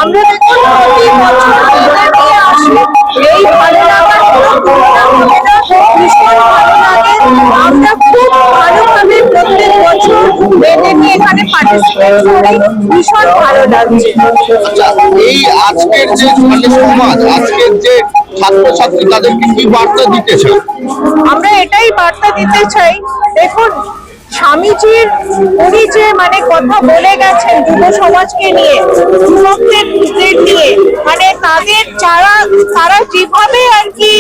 আমরা এই ভালো লাগার ভীষণ ভালো লাগে। আমরা খুব ভালোভাবে প্রত্যেক বছর মেয়েদেরকে এখানে পার্টিসিপেট করি, ভীষণ ভালো লাগছে। এই আজকের যে সমাজ, আজকের যে ছাত্রছাত্রী, তাদেরকে কি বার্তা দিতে চাই? আমরা এটাই বার্তা দিতে চাই, দেখুন স্বামীজির উনি যে কথা বলে গেছেন যুব সমাজকে নিয়ে, যুবকদের নিয়ে, তারা যেভাবে আর কি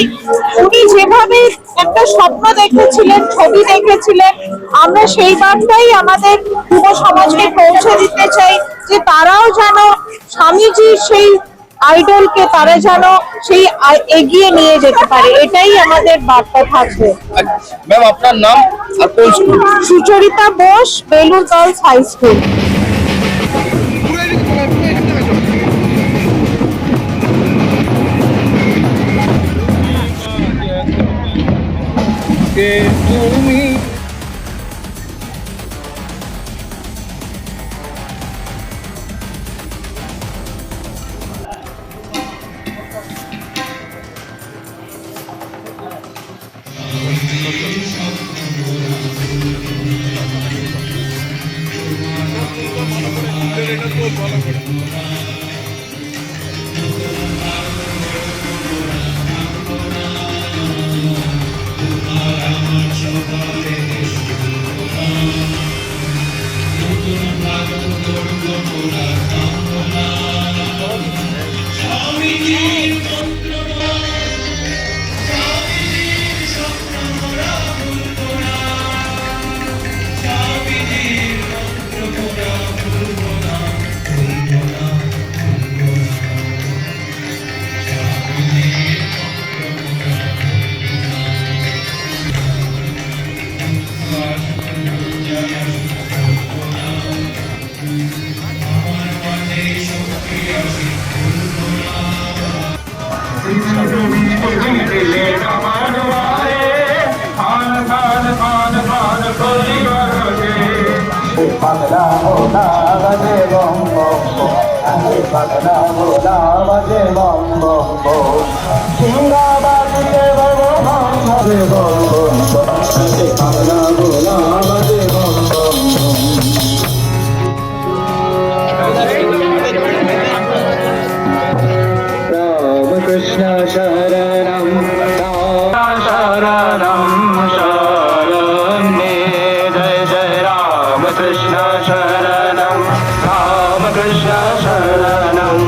উনি যেভাবে একটা স্বপ্ন দেখেছিলেন, ছবি দেখেছিলেন, আমরা সেই বার্তাই আমাদের যুব সমাজকে পৌঁছে দিতে চাই যে তারাও যেন স্বামীজির সেই আইডলকে তারা যেন সেই এগিয়ে নিয়ে যেতে পারে, এটাই আমাদের বার্তা থাকবে। ম্যাম, আপনার নাম আর কোন school? Sucharita Bose, Belur girls high school. তুমি পাগলা ভোলা বাজে বম বম বম, পাগলা ভোলা বাজে বম বম বম, সিংহা বাজে বম বম বাজে বম বম বম, পাগলা ভোলা বাজে বম বম বম। রাম কৃষ্ণ শরণম রাম শরণম শরণ্যে, জয় জয় রাম কৃষ্ণ শরণম রাম কৃষ্ণ শরণম।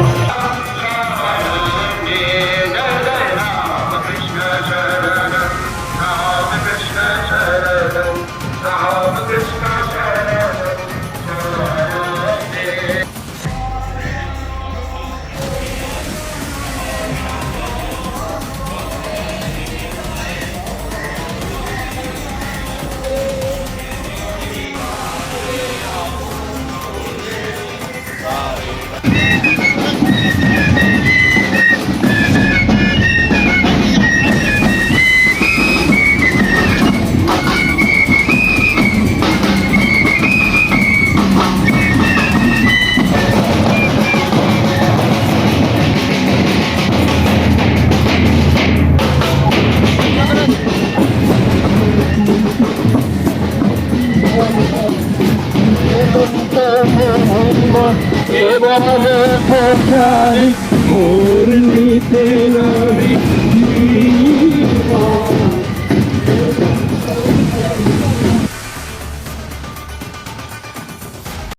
চলে কোথায় ঘূর্ণিতে রবে